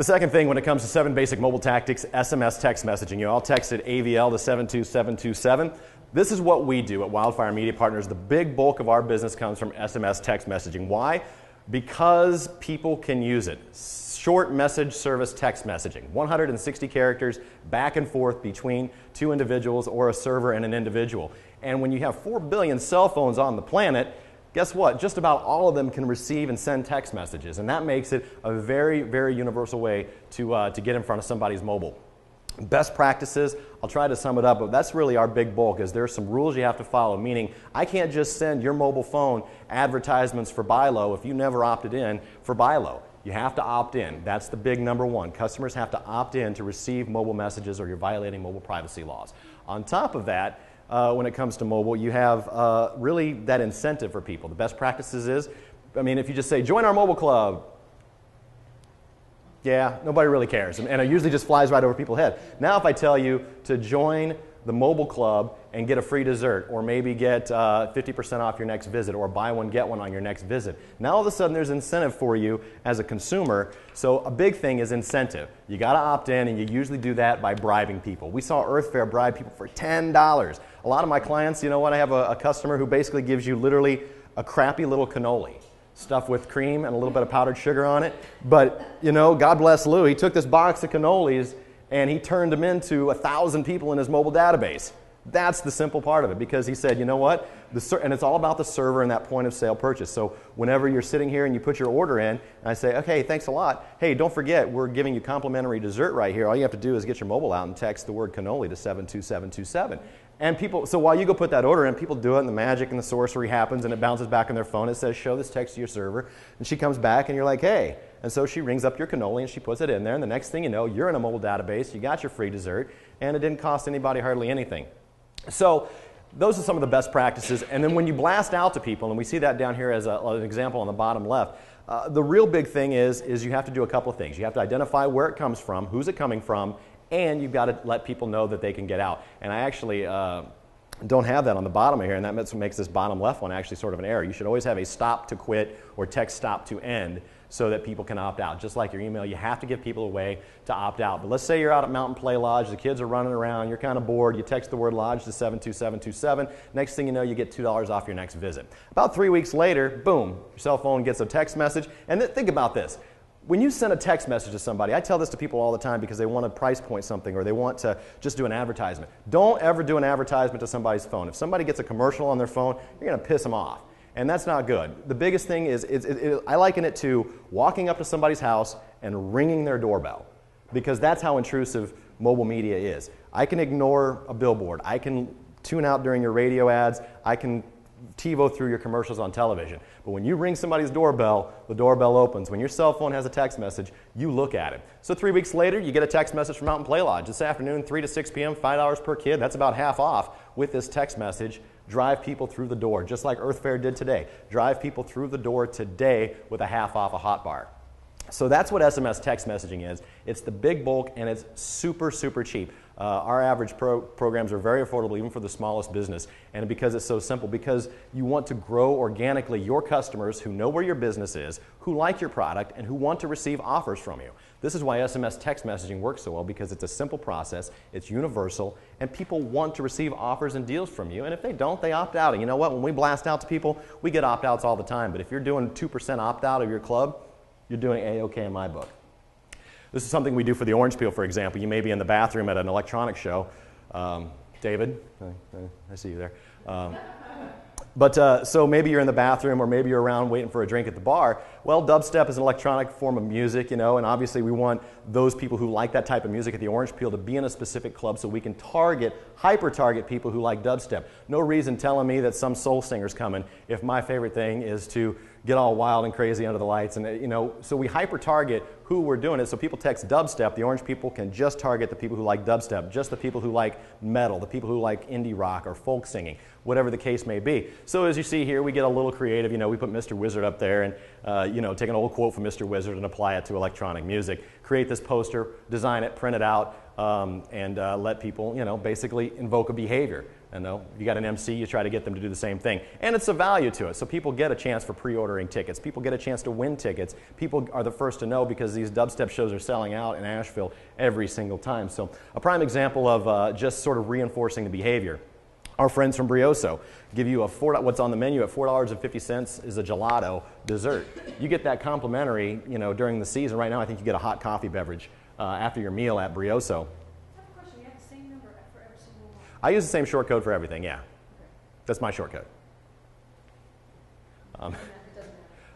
The second thing when it comes to 7 basic mobile tactics, SMS text messaging. You all texted AVL to 72727. This is what we do at Wildfire Media Partners. The big bulk of our business comes from SMS text messaging. Why? Because people can use it. Short message service text messaging. 160 characters back and forth between 2 individuals or a server and an individual. And when you have 4 billion cell phones on the planet, guess what? Just about all of them can receive and send text messages. And that makes it a very, very universal way to get in front of somebody's mobile. Best practices, I'll try to sum it up, but that's really our big bulk, is there's some rules you have to follow, meaning I can't just send your mobile phone advertisements for buy low if you never opted in for buy low. You have to opt in. That's the big number one. Customers have to opt in to receive mobile messages or you're violating mobile privacy laws. On top of that, when it comes to mobile, you have really that incentive for people. The best practices is, I mean, if you just say, join our mobile club, yeah, nobody really cares. And it usually just flies right over people's head. Now if I tell you to join the mobile club and get a free dessert, or maybe get 50% off your next visit, or buy one, get one on your next visit, now all of a sudden there's incentive for you as a consumer. So a big thing is incentive. You got to opt in, and you usually do that by bribing people. We saw Earth Fair bribe people for $10. A lot of my clients, you know what, I have a customer who basically gives you literally a crappy little cannoli, stuffed with cream and a little bit of powdered sugar on it. But, you know, God bless Lou, he took this box of cannolis and he turned them into 1,000 people in his mobile database. That's the simple part of it, because he said, you know what, and it's all about the server and that point of sale purchase. So whenever you're sitting here and you put your order in, and I say, okay, thanks a lot. Hey, don't forget, we're giving you complimentary dessert right here. All you have to do is get your mobile out and text the word cannoli to 72727. And people, so while you go put that order in, people do it, and the magic and the sorcery happens, and it bounces back on their phone. It says, show this text to your server. And she comes back, and you're like, hey. And so she rings up your cannoli, and she puts it in there. And the next thing you know, you're in a mobile database. You got your free dessert, and it didn't cost anybody hardly anything. So those are some of the best practices. And then when you blast out to people, and we see that down here as an example on the bottom left, the real big thing is you have to do a couple of things. You have to identify where it comes from, who's it coming from, and you've got to let people know that they can get out. And I actually don't have that on the bottom of here, and that makes this bottom left one actually sort of an error. You should always have a stop to quit or text stop to end so that people can opt out. Just like your email, you have to give people a way to opt out. But let's say you're out at Mountain Play Lodge, the kids are running around, you're kind of bored, you text the word lodge to 72727, next thing you know, you get $2 off your next visit. About 3 weeks later, boom, your cell phone gets a text message. And think about this. When you send a text message to somebody, I tell this to people all the time because they want to price point something or they want to just do an advertisement. Don't ever do an advertisement to somebody's phone. If somebody gets a commercial on their phone, you're going to piss them off. And that's not good. The biggest thing is, I liken it to walking up to somebody's house and ringing their doorbell, because that's how intrusive mobile media is. I can ignore a billboard. I can tune out during your radio ads. I can TiVo through your commercials on television. But when you ring somebody's doorbell, the doorbell opens. When your cell phone has a text message, you look at it. So 3 weeks later, you get a text message from Mountain Play Lodge. This afternoon, 3 to 6 p.m., $5 per kid. That's about half off with this text message. Drive people through the door, just like Earth Fair did today. Drive people through the door today with a half off a hot bar. So that's what SMS text messaging is. It's the big bulk, and it's super, super cheap. Our average programs are very affordable, even for the smallest business. And because it's so simple, because you want to grow organically your customers who know where your business is, who like your product, and who want to receive offers from you. This is why SMS text messaging works so well, because it's a simple process, it's universal, and people want to receive offers and deals from you. And if they don't, they opt out. And you know what? When we blast out to people, we get opt-outs all the time. But if you're doing 2% opt-out of your club, you're doing A-OK in my book. This is something we do for the Orange Peel, for example. You may be in the bathroom at an electronics show. David, I see you there. So maybe you're in the bathroom, or maybe you're around waiting for a drink at the bar. Well, dubstep is an electronic form of music, you know, and obviously we want those people who like that type of music at the Orange Peel to be in a specific club so we can hyper-target people who like dubstep. No reason telling me that some soul singer's coming if my favorite thing is to get all wild and crazy under the lights. And, you know, so we hyper-target who we're doing it. So people text dubstep, the Orange people can just target the people who like dubstep, just the people who like metal, the people who like indie rock or folk singing, whatever the case may be. So as you see here, we get a little creative. You know, we put Mr. Wizard up there and, you know, take an old quote from Mr. Wizard and apply it to electronic music. Create this poster, design it, print it out, and let people, basically invoke a behavior. And you got an MC, you try to get them to do the same thing. And it's a value to it. So people get a chance for pre-ordering tickets. People get a chance to win tickets. People are the first to know because these dubstep shows are selling out in Asheville every single time. So a prime example of just sort of reinforcing the behavior. Our friends from Brioso give you what's on the menu at $4.50 is a gelato dessert. You get that complimentary, during the season. Right now I think you get a hot coffee beverage after your meal at Brioso. I use the same short code for everything, yeah. That's my short code.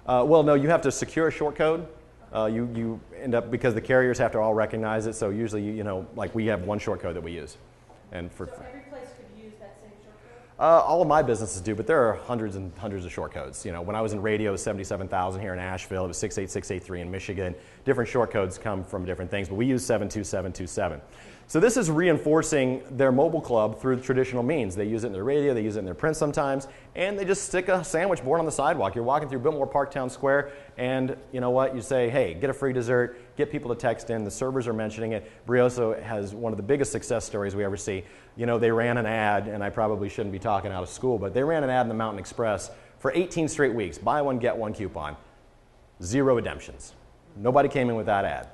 Well, no, you have to secure a short code. You end up, because the carriers have to all recognize it, so usually, like we have one short code that we use. And so every place could use that same short code? All of my businesses do, but there are hundreds and hundreds of short codes. When I was in radio, it was 77,000 here in Asheville. It was 68683 in Michigan. Different short codes come from different things, but we use 72727. So this is reinforcing their mobile club through traditional means. They use it in their radio, they use it in their print sometimes, and they just stick a sandwich board on the sidewalk. You're walking through Biltmore Parktown Square, and you know what? You say, hey, get a free dessert, get people to text in. The servers are mentioning it. Brioso has one of the biggest success stories we ever see. They ran an ad, and I probably shouldn't be talking out of school, but they ran an ad in the Mountain Express for 18 straight weeks. Buy one, get one coupon. 0 redemptions. Nobody came in with that ad.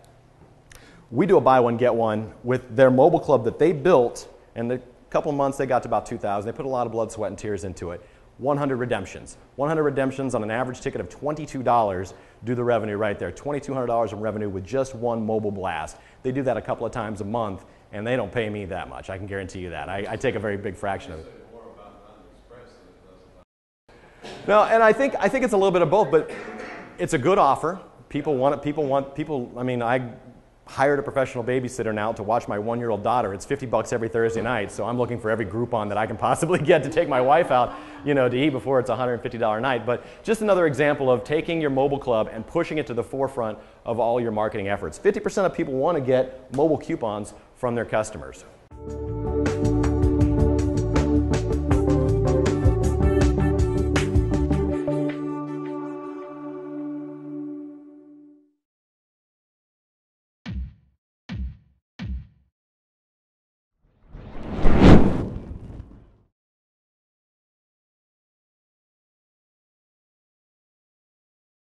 We do a buy one, get one with their mobile club that they built, and a couple of months they got to about 2,000. They put a lot of blood, sweat, and tears into it. 100 redemptions. 100 redemptions on an average ticket of $22 do the revenue right there. $2,200 in revenue with just one mobile blast. They do that a couple of times a month, and they don't pay me that much. I can guarantee you that. I take a very big fraction of it. No, and I think it's a little bit of both, but it's a good offer. People want it. I mean, I hired a professional babysitter now to watch my 1-year-old daughter. It's $50 every Thursday night, so I'm looking for every Groupon that I can possibly get to take my wife out, to eat before it's a $150 night. But just another example of taking your mobile club and pushing it to the forefront of all your marketing efforts. 50% of people want to get mobile coupons from their customers.